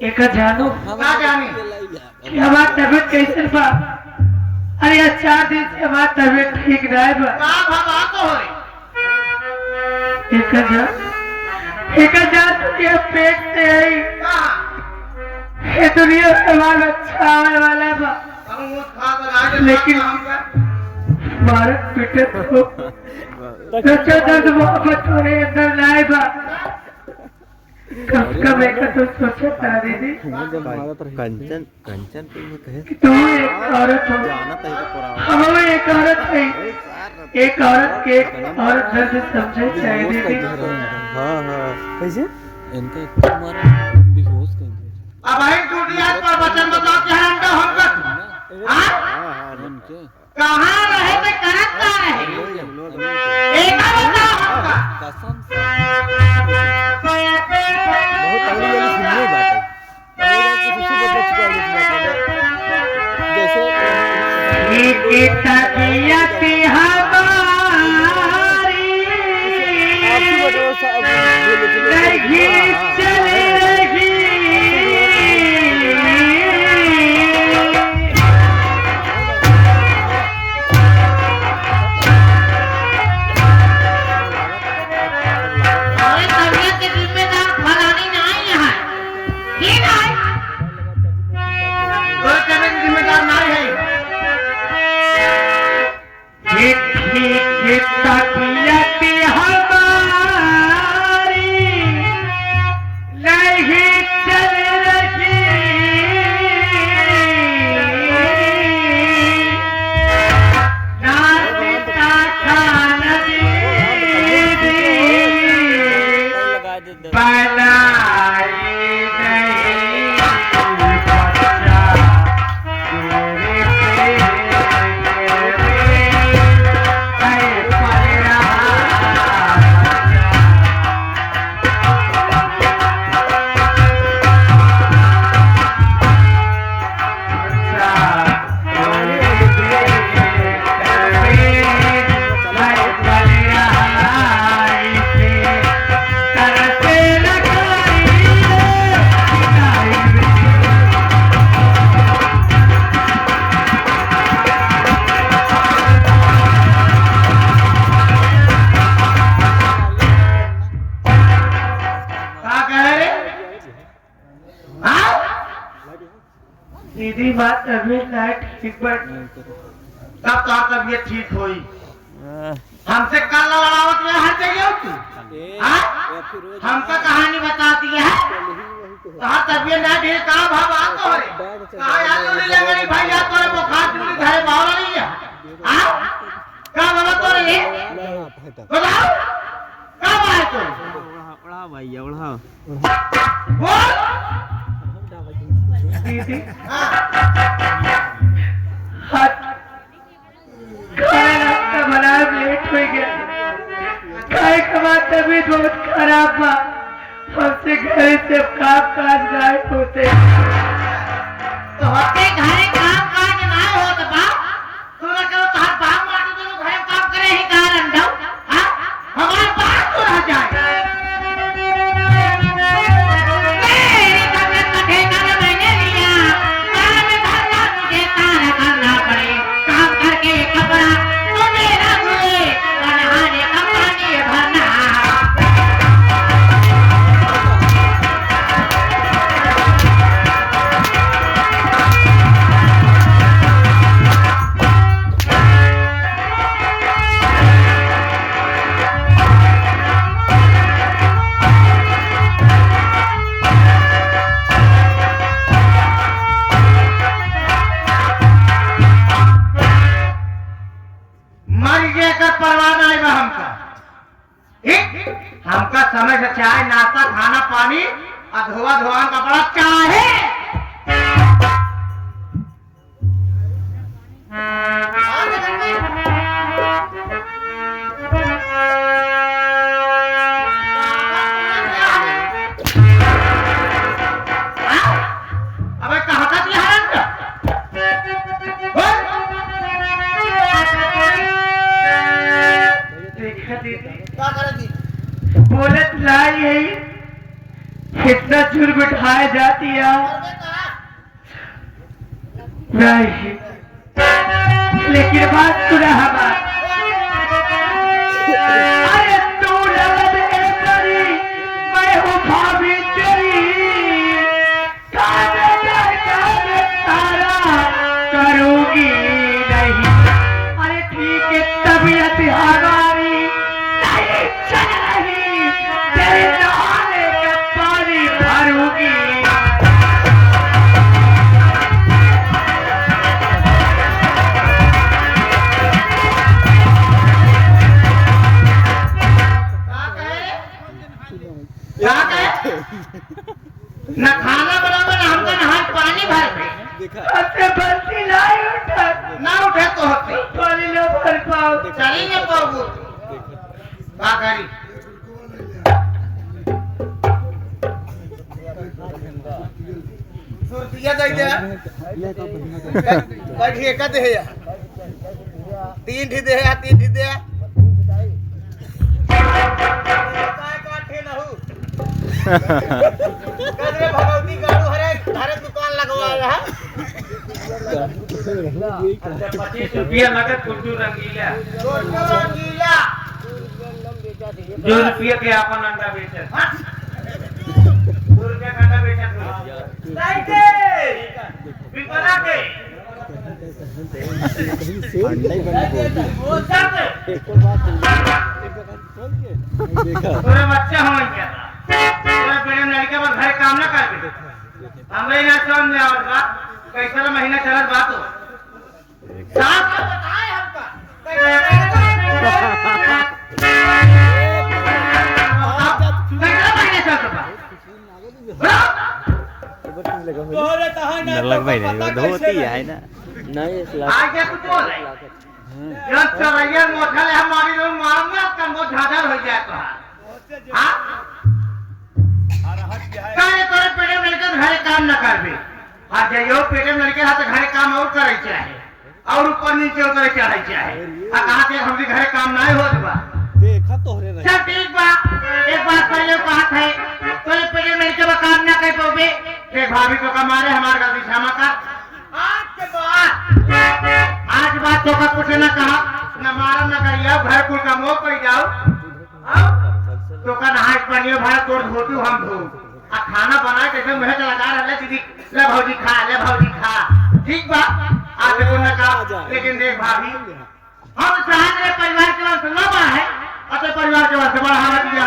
एक जानू ना जानी कि हमार तबीयत कैसे बा। अरे यार 4 दिन से हमार तबीयत ठीक नहीं बा। का भवा तो होई एक जान दुनिया पेट से आई कहां ये दुनिया में हमारा अच्छा आने वाला बा। हम वो खा कर आगे लेकिन हमका भारत पिटे तो सच्चा दर्द मोहब्बत होने अंदर नहीं बा। कब एक तो सोचे था दीदी कंचन कंचन पे ये कहे कि तू एक औरत हो जाना तय तो पूरा हम एक औरत है। एक औरत के औरत दर्द समझे चाहिए दीदी। हां हां कैसे इनका तुम्हारा बेहोश कर दिया। अब आई टूटिया पर वचन बताओ कि अंडा हमका हां उनके कहां रहे थे करत का रहे एक बताओ हमका कसम से बहुत तगड़ी वाली सुनने बात है कुछ बदल चुका है जैसे की तबीयत हमारी आपकी बतो सब नहीं चल रही। अरे तबीयत के जिम्मेदार फलानी नहीं है ठीक है कोई तबीयत जिम्मेदार नहीं है की तबीयत हमारी नहीं चल रही। नाता खाना लगा दे बनाई नहीं बच्चा तेरे पे पल रहा का कह रे हां दीदी बात अभी लाइट ठीक बट तब तो तबीयत ठीक होई हमसे कल लड़ावत में हर जगह तू हां हमका कहानी बताती है कहां तबीयत ना ठीक का भावा तो रे कहां यार चुली लगनी भैया तोरे बुखार चुली घरे बावला नहीं है हां का बाबा तोरे ये बताओ का बात तो उड़ा भैया उड़ा बोल दीदी हाथ खाना का बना लेट हो गया। खाए का तबीयत बहुत खराब बा। हमसे घर से काम काज गायब होते। तो होते घरे काम काज ना होत बा तू ना कहो तार बाप माटी तो घरे काम करे ही कारण दो हां हमारे बात तो रह जाए मेरी तबीयत का ठिकाना मैंने लिया काम धरना मुझे तारा करना पड़े काम करके कपड़ा तो मेरा हुए नहाने का पानी भरना मर गए का परवाह नहीं बा हमका ठीक हमका समय से चाय नाश्ता खाना पानी और धोआ धोआ कपड़ा चाहे अबे कहाँ तक यहाँ देखा दीदी क्या करे दी बोलत लाई है कितना चुर बिठा खाए जाती है नहीं, लेकिन बात सुना हमारी। अरे तू लगन है मेरी, मैं हूँ भाभी तेरी, कामे तारा करूंगी नहीं। अरे ठीक है तबीयत हमारी नहीं चल रही, तेरे नहाने का पानी भरूंगी। न खाना बराबर न हमका नहान पानी भर पे देखा हमसे बंसी नहीं उठा, ना उठे तो होते पानी न भर पाओ। चली न पाओ का करी। सुरतिया दे दे बैठिए का दे या तीन ठी दे या तीन ठी दे काय काठे न हो कदरे भगवती गाड़ू हरे हरे दुकान लगवाया है। 25 रुपया नगद कुट्टू रंगीला छोटा रंगीला जो रुपया के अपन अंडा बेचे 2 रुपया का अंडा बेचे लाइटे बिकना के अंडा ही बंद वो सब देखा तोरे बच्चा हो गया तोरे पेड़ में लड़के पर घर काम ना कर दे हमरे ना समझ में आवत बा कैसा महीना चलत बा तो साफ बताए हमका कैसा महीने चलत बा नलक भाई नहीं धोती है ना नहीं आगे कुछ बोल रहे जब चरैया मोठल हमारी लोग मारूंगा कम वो झाझर हो जाए तो हां काहे तोरे पेटे में लड़के घरे काम न करबे आ जइयो पेटे में लड़के हाथ घरे काम और करे चाहे और ऊपर नीचे उतर चढ़े चाहे आ कहा के हमरे घरे काम नहीं होत बा देखा तोहरे रहे सब ठीक बा एक बात पहले बात है तोरे पेटे में लड़के काम ना कर पाओगे देख भाभी को कमारे हमार गलती क्षमा कर आज बात तो का कुछ न कहा न मारा न करिया घर कुल का मोह पड़ जाओ तो का नहाय पानी भरा तोड़ धोती हम धो आ खाना बना के एकदम मेहनत लगा रहले दीदी ले भौजी खा ठीक बा आज देखो न कहा लेकिन देख भाभी हम चाहते हैं परिवार के वास्ते न बड़ा है अपने परिवार के वास्ते बड़ा हवा दिया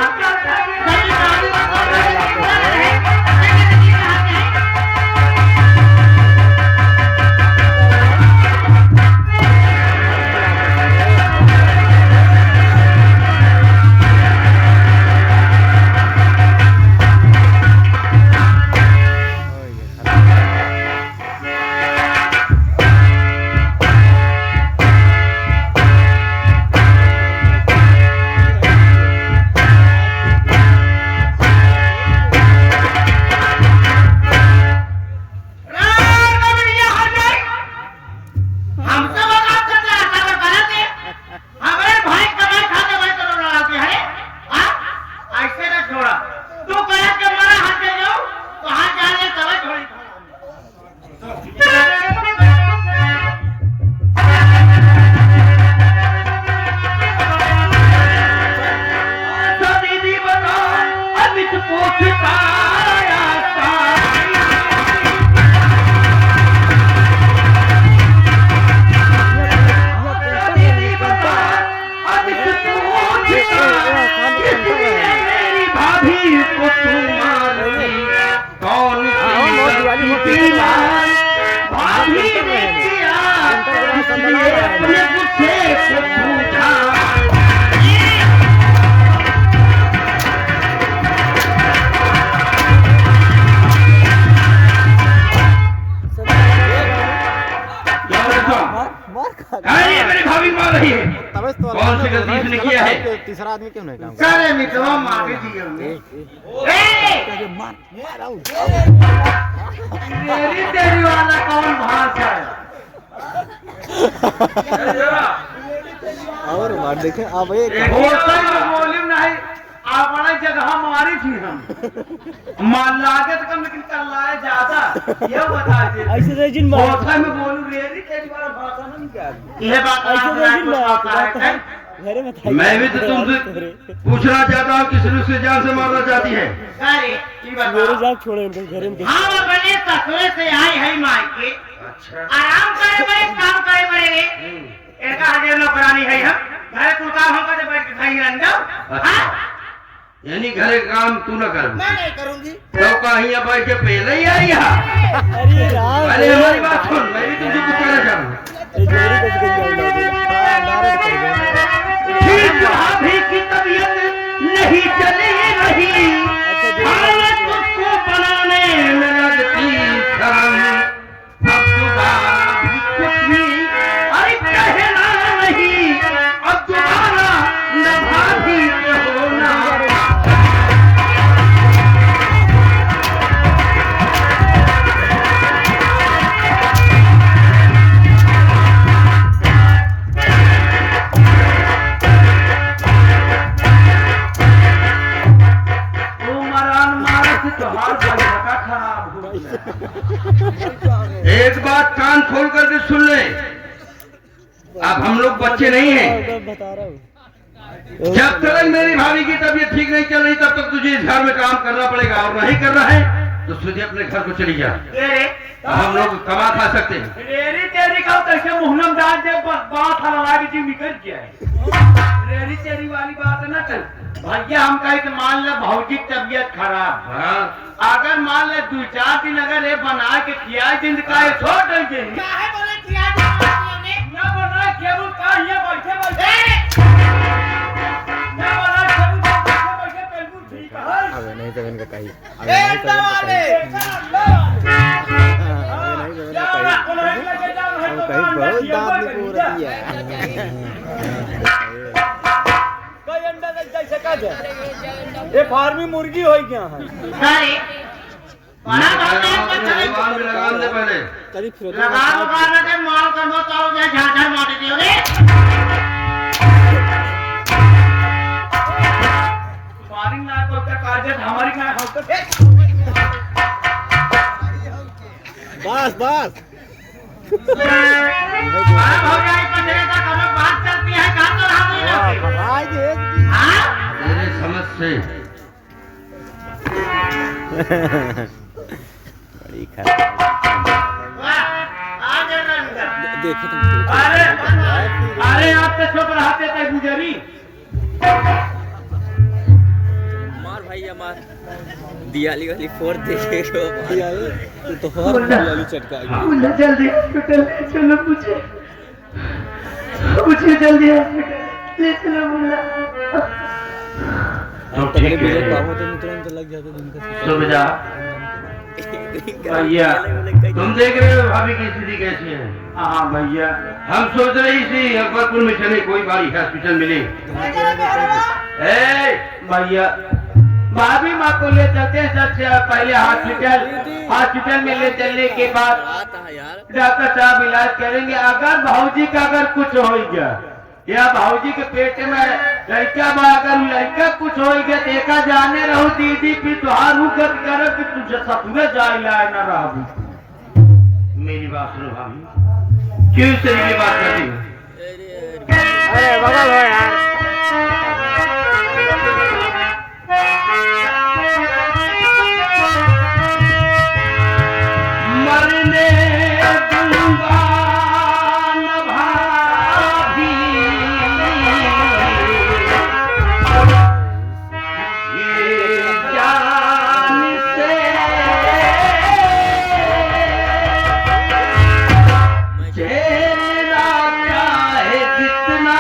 तीसरा आदमी क्यों नहीं काम करे मित्रवा मार दिए मेरी तेरी वाला कौन भाष है और मार देखे अब एक होटल में मालूम नहीं आप बड़ा जगह मारी थी हम मार लागत कम लेकिन कर लाए ज्यादा ये बता दे ऐसे रेजिन मार भाषा में बोलूं रेरी तेरी वाला भाषा में क्या ये बात ऐसे रेजिन मार है घरे में था मैं भी तो तुमसे पूछना चाहता हूँ कि शुरू से जान से मारना चाहती है। अरे ये बता मेरे जान छोड़े उनको घरे में हम अपने ससुरे से आई है माई के आराम करे बड़े काम करे बड़े एका हजे नौकरानी है हम घरे कुल काम हम करते बैठ के खाई अंडा हां यानी घरे काम तू न कर। मैं नहीं करूंगी तो कहीं बैठ के पहले ही आई यहाँ। अरे राम अरे हमारी बात सुन, मैं भी तुमसे कुछ कहना चाहूँ। ये जोरी कैसे गई जाओ नारे कर गए ठीक भाभी की तबीयत नहीं चली रही हालत उसको बनाने में लगती शर्म अब दोबारा भी कुछ भी अरे कहना नहीं अब दोबारा न भाभी के होना एक बात कान खोल करके सुन ले, अब हम लोग बच्चे नहीं हैं। बता रहा हूँ जब तक मेरी भाभी की तबीयत ठीक नहीं चल रही तब तक तुझे इस घर में काम करना पड़ेगा और नहीं करना है तो तुझे अपने घर को चली जा। अब हम लोग कमा खा सकते हैं। रेरी तेरी का तैसे मुहनम डाल दे बात हला की जी निकल गया है रेरी तेरी वाली बात ना चल भैया हम कहे तो मान ले भौजी की तबीयत खराब है हाँ अगर मान ले 2-4 दिन अगर ये बना के खिया दिन का ये छोड़ देंगे काहे बोले खिया ने ना बना केबल का ये बैठे बैठे ना बना केबल बैठे बैठे पेलबुल ठीक है अब नहीं तो इनका कहीं अब नहीं तो इनका कहीं अब कहीं बहुत दांत निकोर दिया कोई अंडा जैसे का ये फार्मी मुर्गी हो क्या है अरे बड़ा लगाम में लगाम दे पहले। करीब फिर लगाम उखाड़ने के माल करना तो ये झाझर मार दियोगे फारिंग ना को का काजे हमारी ना हो तो बस बस बड़ा हो जाए पंजरे का कब बात चलती है कहां तो हम नहीं आज एक हां मेरे समझ से बड़ी खराब आज रंग देखो तुम अरे अरे आप तो चुप रहते थे गुजरी मार भाई मार दियाली वाली फोर देखे तू तो हर वाली चटका मुझे जल्दी हॉस्पिटल ले चलो मुझे जल्दी हॉस्पिटल ले चलो मुन्ना अब ठीक मेरे है। काम होते तुरंत लग जाते दिन का सुन जा भैया, तुम देख रहे हो भाभी की स्थिति कैसी है। हाँ भैया हम सोच रही थी अकबरपुर में चले कोई बड़ी हॉस्पिटल मिले। ए भैया भाभी माँ को ले चलते हैं सबसे पहले हॉस्पिटल में ले चलने के बाद यार डॉक्टर साहब इलाज करेंगे अगर भाऊजी का अगर कुछ हो गया या भाऊजी के पेट में लड़का बा अगर लड़का कुछ हो गया देखा जाने रहो दीदी फिर तुहार गत करो कि तुझे सपने जाए लाए न रहो। मेरी बात सुनो भाभी, क्यों इस तरह की बात करती हो। अरे बगल हो यार मरने दूंगा न भाभी ये जान से चेहरा चाहे जितना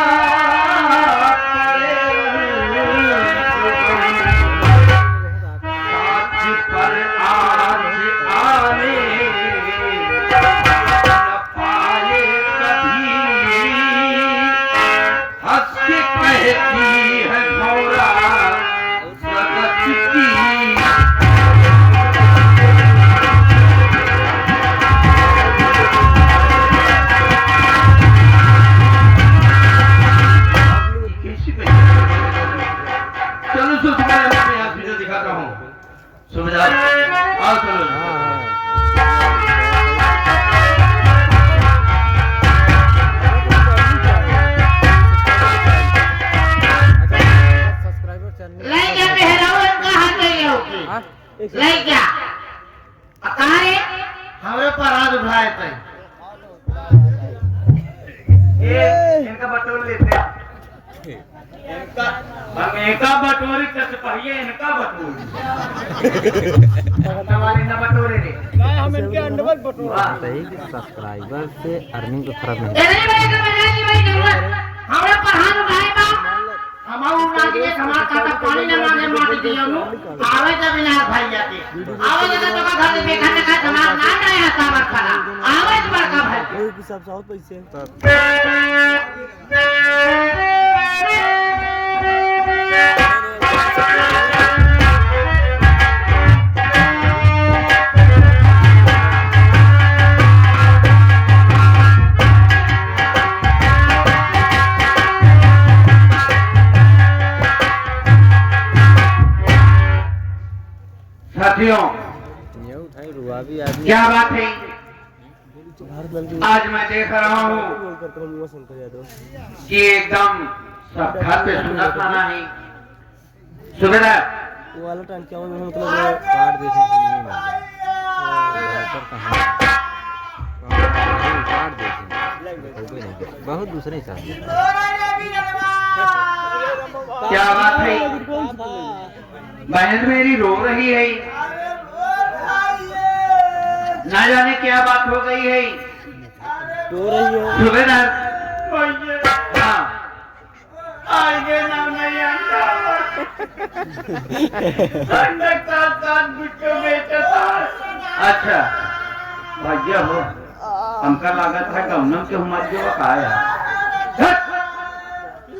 हमरे पर हाथ उठाए थे ये इनका बटोर लेते इनका हम इनका बटोरी तो सिपाही इनका बटोरी हमारे ना बटोरे रे हम इनके अंडर बटोरा सही सब्सक्राइबर से अर्निंग तो खराब नहीं नहीं भाई का मजाक भाई जरूरत हमरे पर हाथ उठाए बा हमारू राजी के समाज का पानी न मांगे माटी दियो नु आवे त बिना भाई जाते आवे जगह तो का घर देखा न का समाज ना जाए हता मत खरा आवे त बड़का भाई एक हिसाब से और पैसे साथियों ये उठाई रुआ भी आदमी क्या बात है भारत लाल की आज मैं देख रहा हूँ बोल करके हम युवा शंकर यादव कि एकदम सब घर पे सुना खाना है सुबेदार वो वाला टाइम क्या हुआ मतलब कार्ड देखे तो नहीं मिल पर कहां कार्ड देखे बहुत दूसरे चाहिए क्या बात है बहन मेरी रो रही है ना जाने क्या बात हो गई है तो रही है सुबेदार हाँ आगे नाम नहीं अच्छा भैया हो हमका लागत है गौनम के हमारे जो आया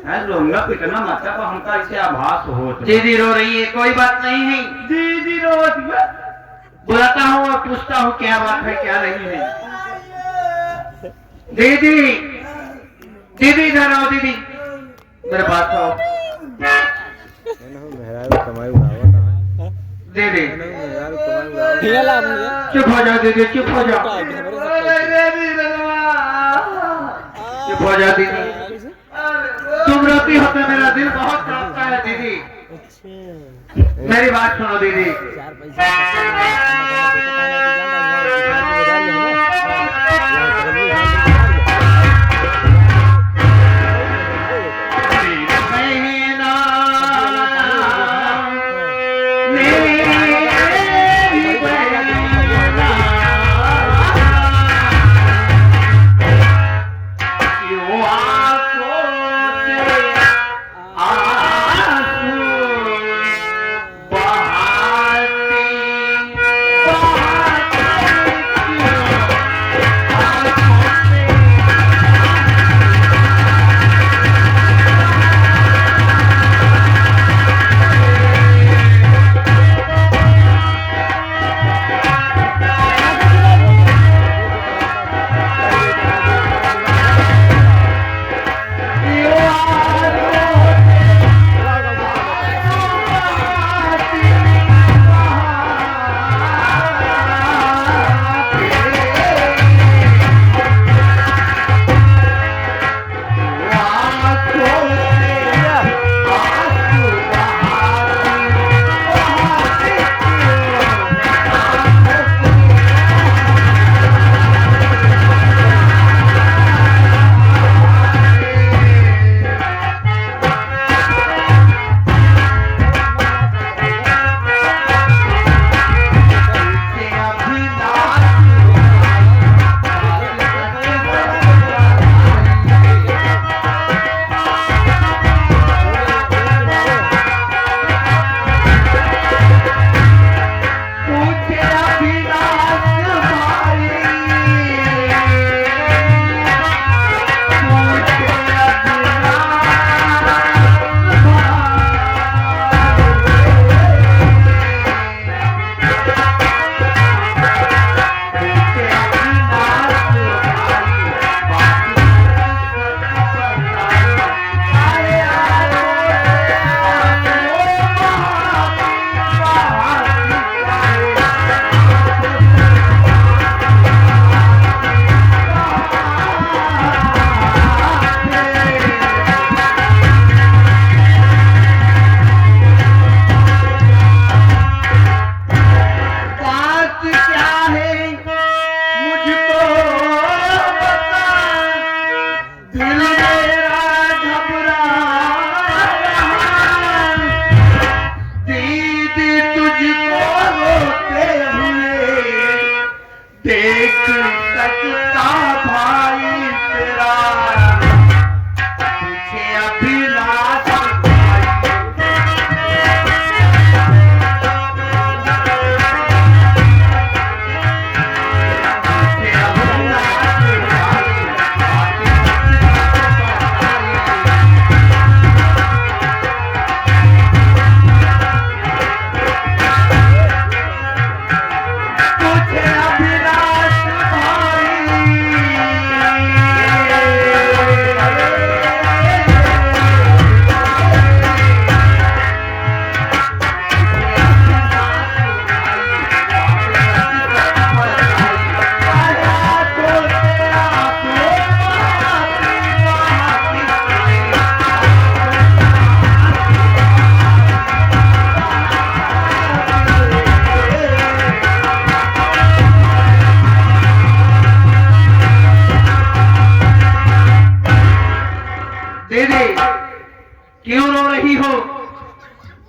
है लोंगा पिटना मतलब हमका इसे आभास हो दीदी रो रही है कोई बात नहीं है दीदी रो बुलाता हूँ और पूछता हूँ क्या बात है क्या नहीं है दीदी दीदी इधर आओ दीदी मेरे पास आओ मेहरारू कमाई उड़ावा कहां दीदी मेहरारू कमाई उड़ावा ठीक है ला मुझे चुप हो जाओ दीदी चुप हो जाओ चुप हो जाओ दीदी तुम रोती हो तो मेरा दिल बहुत कांपता है दीदी अच्छा मेरी बात सुनो दीदी चार पैसे बहाती देख सकता भाई तेरा तुझे अभिलाष क्यों रो रही हो?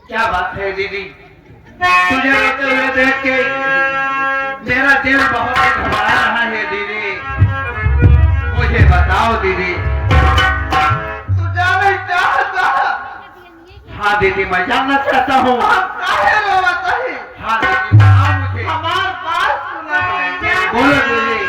क्या बात है दीदी? तुझे रोते हुए देख के मेरा दिल बहुत घबरा रहा है दीदी। मुझे बताओ दीदी, तू जाना चाहता? हाँ दीदी, मैं जानना चाहता हूँ। हाँ दीदी, हाँ मुझे हमारे पास सुना है। बोलो दीदी।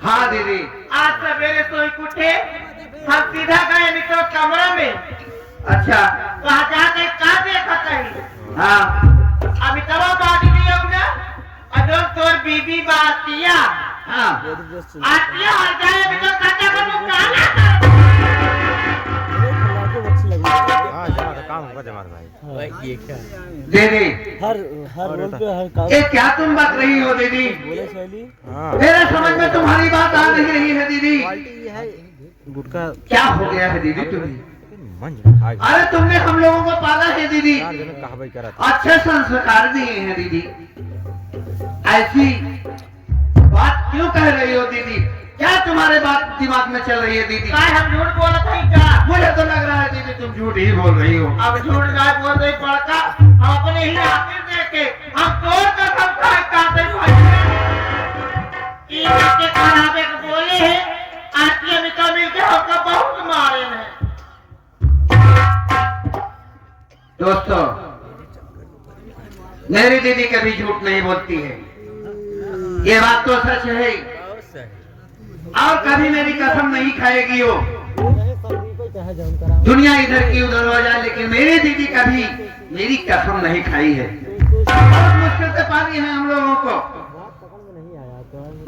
हाँ दीदी, आज सवेरे सोई उठे, हम सीधा गए निकलो कमरा में। अच्छा, वहाँ जाके क्या देखा कहीं? हाँ, अभी तवा बाटी नहीं होगा, अजों तोर बीबी बातिया। हाँ, आतिया हर जाए अभी तो काटा का मुँह काला। हाँ जमा का काम होगा जमा भाई। ये क्या दीदी, हर रोल पे हर काम। ये क्या तुम बात रही हो दीदी? बोले शैली। हाँ। मेरे समझ में तुम्हारी बात आ नहीं रही है दीदी। गुटका क्या हो गया है दीदी तुम्हें? मंज। अरे तुमने हम लोगों को पाला है दीदी, अच्छे संस्कार दिए हैं दीदी, ऐसी बात क्यों कह रही हो दीदी? क्या तुम्हारे बात दिमाग में चल रही है दीदी? हम झूठ बोल रहे क्या? मुझे तो लग रहा है दीदी तुम झूठ ही बोल रही हो। अब झूठ गाय बोल रही पड़का, हम अपने ही आखिर देखे हम तोड़ कर हम खाए काटे के खानाबे को बोले हैं, आती अमिता मिलके हमका बहुत मारे हैं। दोस्तों, मेरी दीदी कभी झूठ नहीं बोलती है, ये बात तो सच है, और कभी मेरी कसम नहीं खाएगी वो। दुनिया इधर की उधर हो जाए, लेकिन मेरी दीदी कभी मेरी कसम नहीं खाई है। बहुत मुश्किल से पाली है हम लोगों को।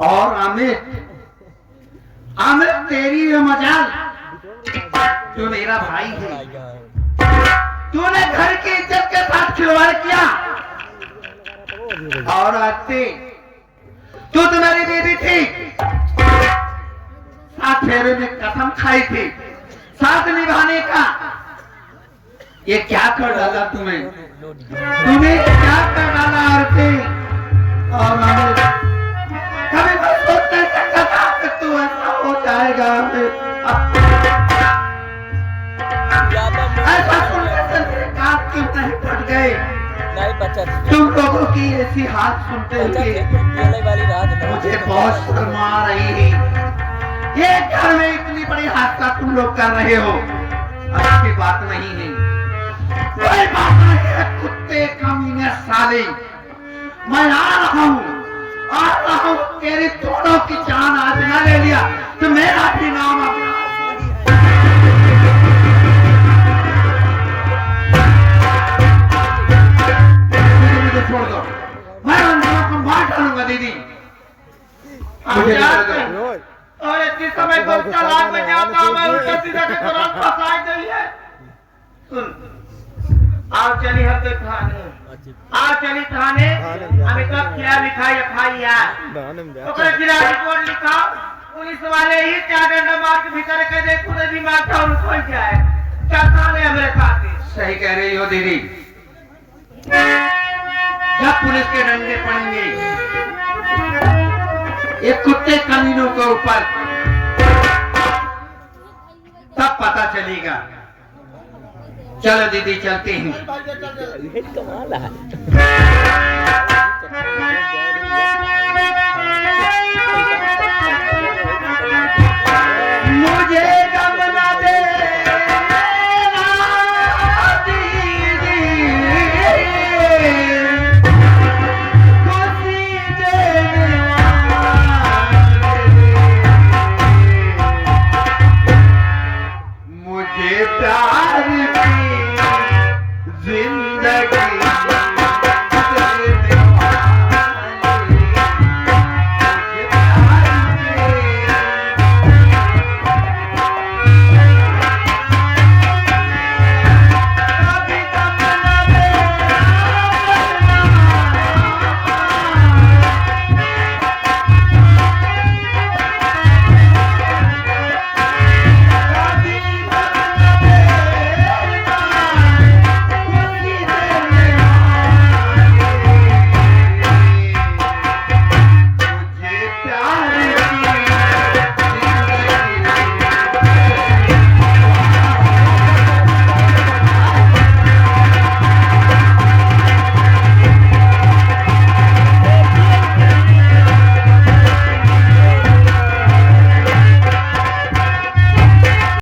और आमिर, आमिर तेरी ये मजाल तू मेरा भाई है। तूने घर की इज्जत के साथ खिलवाड़ किया और आते तू तुम्हारी बीवी थी, साथ फेरे में कसम खाई थी साथ निभाने का। ये क्या कर डाला तुम्हें क्या कर डाला आरती? और कभी मैं सोच नहीं सकता था कि तू ऐसा हो जाएगा। ऐसा सुनकर मेरे कान क्यों नहीं फट गए? नहीं बचा तुम लोगों की ऐसी हाथ सुनते हुए वाली रात मुझे बहुत शर्म आ रही है। ये घर में इतनी बड़ी हादसा तुम लोग कर रहे हो, अच्छी बात नहीं है। कोई बात नहीं है, कुत्ते कमीने साले। मैं आ रहा हूँ तेरी दोनों की जान आज ना ले लिया तो मेरा भी नाम अपना। मुझे छोड़ दो, मैं अंदर को मार डालूंगा दीदी। और इतनी समय को तलाक में जाता हूं मैं, उल्टा सीधा के तुरंत फंसाई गई है। सुन, आओ चली हम तो थाने, आओ चली थाने। हमें कब क्या लिखा FIR ओकरे गिरा रिपोर्ट लिखा। पुलिस वाले ही 4 डंडा मार के भीतर के दे, खुद भी मारता और खोल जाए। क्या थाने हमारे साथ? सही कह रही हो दीदी। जब पुलिस के डंडे पड़ेंगे एक कुत्ते कमीनों के ऊपर, तब पता चलेगा। चलो दीदी चलते हैं। कमाल है।